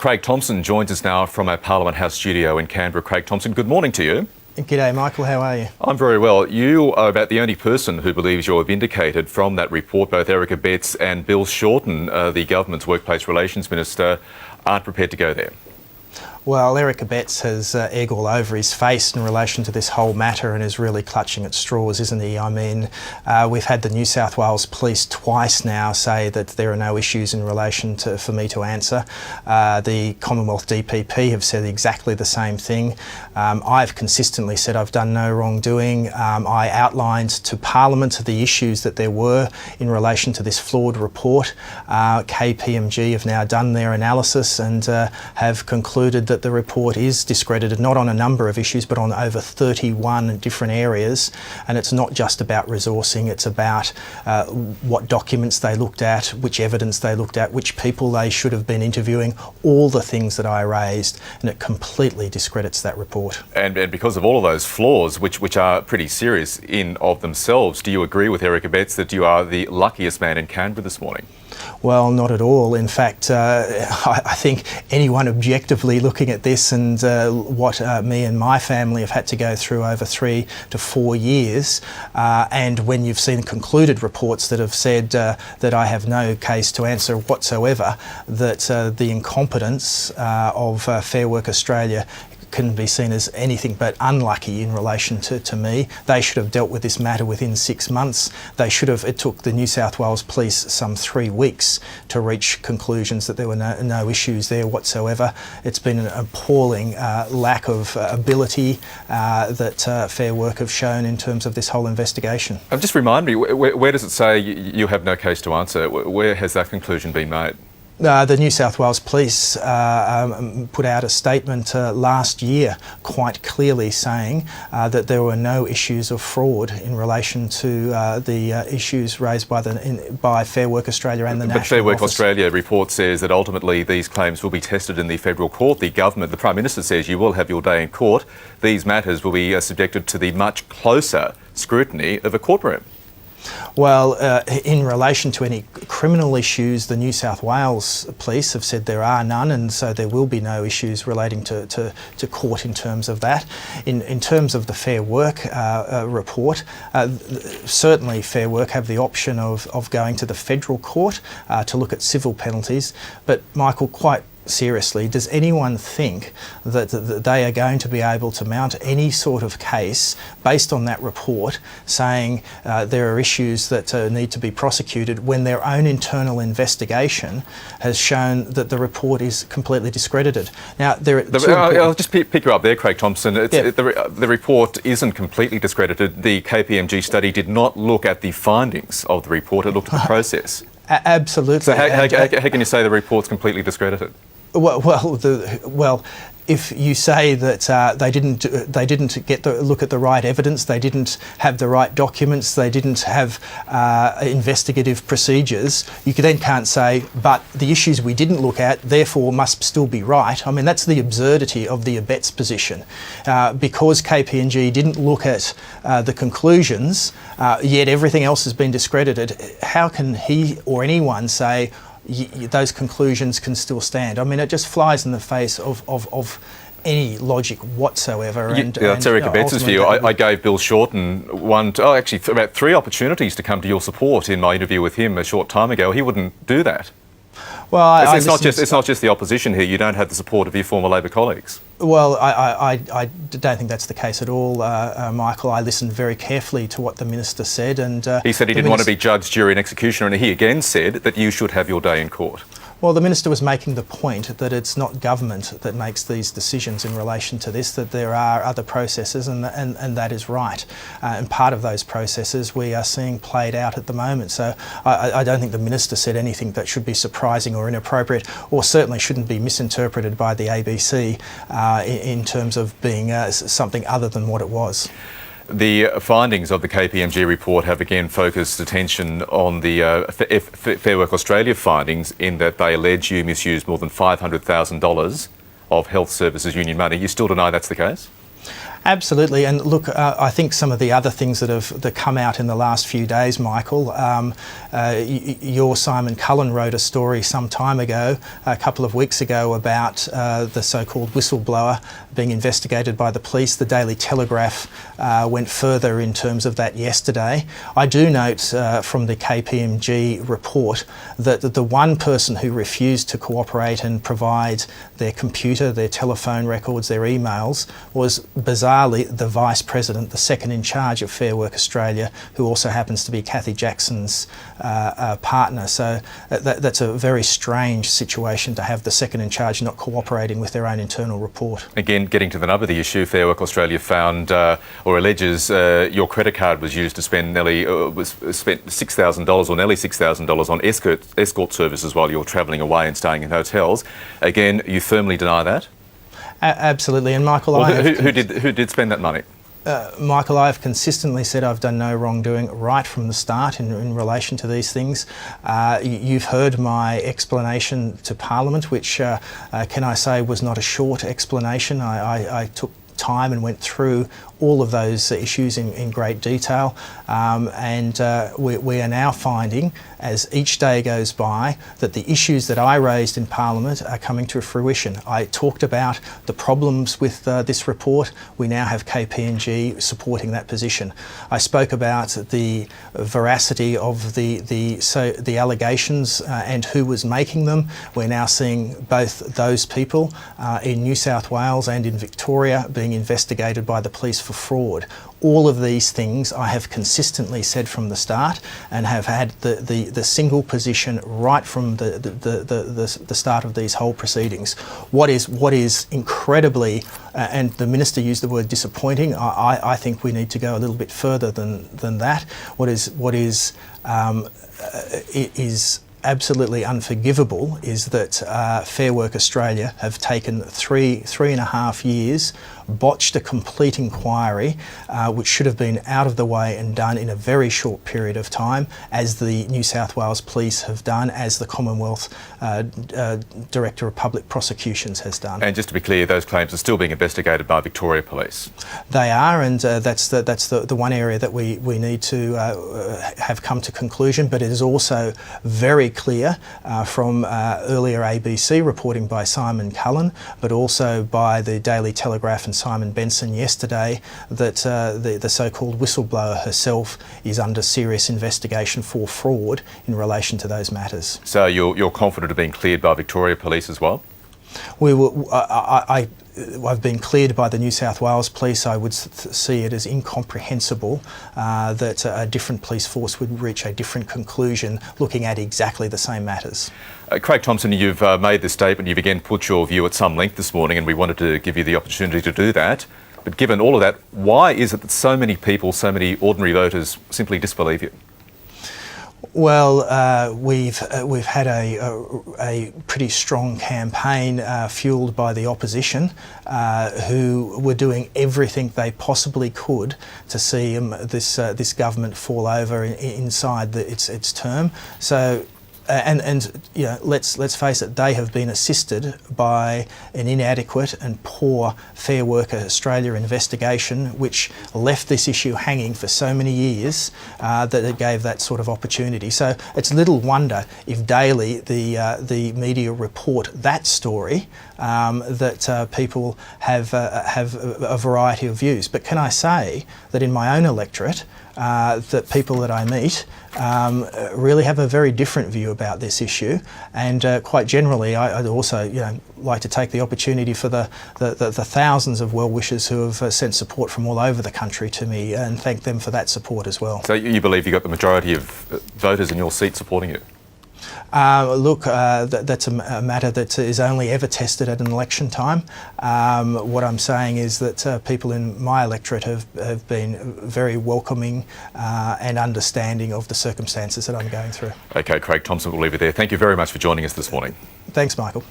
Craig Thomson joins us now from our Parliament House studio in Canberra. Craig Thomson, good morning to you. G'day, Michael. How are you? I'm very well. You are about the only person who believes you're vindicated from that report. Both Erica Betts and Bill Shorten, the government's Workplace Relations Minister, aren't prepared to go there. Well, Erica Betts has egg all over his face in relation to this whole matter and is really clutching at straws, isn't he? I mean, we've had the New South Wales Police twice now say that there are no issues in relation to for me to answer. The Commonwealth DPP have said exactly the same thing. I've consistently said I've done no wrongdoing. I outlined to Parliament the issues that there were in relation to this flawed report. KPMG have now done their analysis and have concluded that the report is discredited, not on a number of issues, but on over 31 different areas. And it's not just about resourcing, it's about what documents they looked at, which evidence they looked at, which people they should have been interviewing, all the things that I raised, and it completely discredits that report. And because of all of those flaws, which are pretty serious in of themselves, do you agree with Erica Betts that you are the luckiest man in Canberra this morning? Well, not at all. In fact, I think anyone objectively looking at this and what me and my family have had to go through over 3 to 4 years, and when you've seen concluded reports that have said that I have no case to answer whatsoever, that the incompetence of Fair Work Australia can be seen as anything but unlucky in relation to me. They should have dealt with this matter within 6 months. It took the New South Wales Police some 3 weeks to reach conclusions that there were no issues there whatsoever. It's been an appalling lack of ability that Fair Work have shown in terms of this whole investigation. Just remind me, where does it say you have no case to answer? Where has that conclusion been made? The New South Wales Police put out a statement last year quite clearly saying that there were no issues of fraud in relation to the issues raised by Fair Work Australia and the National Office. But Fair Work Australia report says that ultimately these claims will be tested in the federal court. The government, the Prime Minister says you will have your day in court. These matters will be subjected to the much closer scrutiny of a courtroom. Well, in relation to any criminal issues, the New South Wales Police have said there are none, and so there will be no issues relating to court in terms of that. In terms of the Fair Work report, certainly Fair Work have the option of going to the federal court to look at civil penalties, but Michael, quite seriously, does anyone think that they are going to be able to mount any sort of case based on that report saying there are issues that need to be prosecuted when their own internal investigation has shown that the report is completely discredited? Now, I'll just pick you up there, Craig Thomson. The report isn't completely discredited. The KPMG study did not look at the findings of the report, it looked at the process. Absolutely. So how can you say the report's completely discredited? Well, if you say that they didn't look at the right evidence, they didn't have the right documents, they didn't have investigative procedures, you then can't say, but the issues we didn't look at, therefore must still be right. I mean, that's the absurdity of the Betts position. Because KPMG didn't look at the conclusions, yet everything else has been discredited, how can he or anyone say those conclusions can still stand? I mean, it just flies in the face of any logic whatsoever. That's Erica Betts' view. I gave Bill Shorten about 3 opportunities to come to your support in my interview with him a short time ago. He wouldn't do that. Well, it's not just the opposition here. You don't have the support of your former Labor colleagues. Well, I don't think that's the case at all, Michael. I listened very carefully to what the Minister said, and he said he didn't want to be judge, jury and executioner, and he again said that you should have your day in court. Well, the Minister was making the point that it's not government that makes these decisions in relation to this, that there are other processes, and that is right. And part of those processes we are seeing played out at the moment. So I don't think the Minister said anything that should be surprising or inappropriate, or certainly shouldn't be misinterpreted by the ABC in terms of being something other than what it was. The findings of the KPMG report have again focused attention on the Fair Work Australia findings, in that they allege you misused more than $500,000 of Health Services Union money. You still deny that's the case? Absolutely, and look, I think some of the other things that come out in the last few days, Michael, your Simon Cullen wrote a story some time ago, a couple of weeks ago, about the so-called whistleblower being investigated by the police. The Daily Telegraph went further in terms of that yesterday. I do note from the KPMG report that the one person who refused to cooperate and provide their computer, their telephone records, their emails was bizarrely the Vice President, the second in charge of Fair Work Australia, who also happens to be Cathy Jackson's partner. So that's a very strange situation to have the second in charge not cooperating with their own internal report. Again, getting to the nub of the issue, Fair Work Australia found or alleges your credit card was used to spend nearly spent $6,000 or nearly $6,000 on escort services while you're travelling away and staying in hotels. Again, you firmly deny that? Absolutely, and Michael, well, who did spend that money? Michael, I've consistently said I've done no wrongdoing right from the start in relation to these things. You've heard my explanation to Parliament, which, can I say, was not a short explanation. I took time and went through all of those issues in great detail, and we are now finding, as each day goes by, that the issues that I raised in Parliament are coming to fruition. I talked about the problems with this report. We now have KPMG supporting that position. I spoke about the veracity of the allegations and who was making them. We're now seeing both those people in New South Wales and in Victoria being investigated by the police for fraud. All of these things I have consistently said from the start, and have had the single position right from the start of these whole proceedings. What is incredibly, and the Minister used the word disappointing, I think we need to go a little bit further than that. What is absolutely unforgivable is that Fair Work Australia have taken three and a half years, botched a complete inquiry which should have been out of the way and done in a very short period of time, as the New South Wales Police have done, as the Commonwealth Director of Public Prosecutions has done. And just to be clear, those claims are still being investigated by Victoria Police? They are, and that's the one area that we need to have come to conclusion, but it is also very clear from earlier ABC reporting by Simon Cullen, but also by the Daily Telegraph and Simon Benson yesterday, that the so-called whistleblower herself is under serious investigation for fraud in relation to those matters. So you're confident of being cleared by Victoria Police as well? I've been cleared by the New South Wales Police. I would see it as incomprehensible that a different police force would reach a different conclusion looking at exactly the same matters. Craig Thomson, you've made this statement. You've again put your view at some length this morning, and we wanted to give you the opportunity to do that. But given all of that, why is it that so many people, so many ordinary voters, simply disbelieve you? Well, we've had a pretty strong campaign fuelled by the opposition, who were doing everything they possibly could to see this government fall over inside its term. So. And you know, let's face it, they have been assisted by an inadequate and poor Fair Work Australia investigation, which left this issue hanging for so many years that it gave that sort of opportunity. So it's little wonder if daily the media report that story, that people have a variety of views. But can I say that in my own electorate, that people that I meet really have a very different view about this issue, and quite generally I'd also like to take the opportunity for the thousands of well-wishers who have sent support from all over the country to me, and thank them for that support as well. So you believe you got the majority of voters in your seat supporting you? Look, that's a matter that is only ever tested at an election time. What I'm saying is that people in my electorate have been very welcoming and understanding of the circumstances that I'm going through. Okay, Craig Thomson, we'll leave it there. Thank you very much for joining us this morning. Thanks, Michael.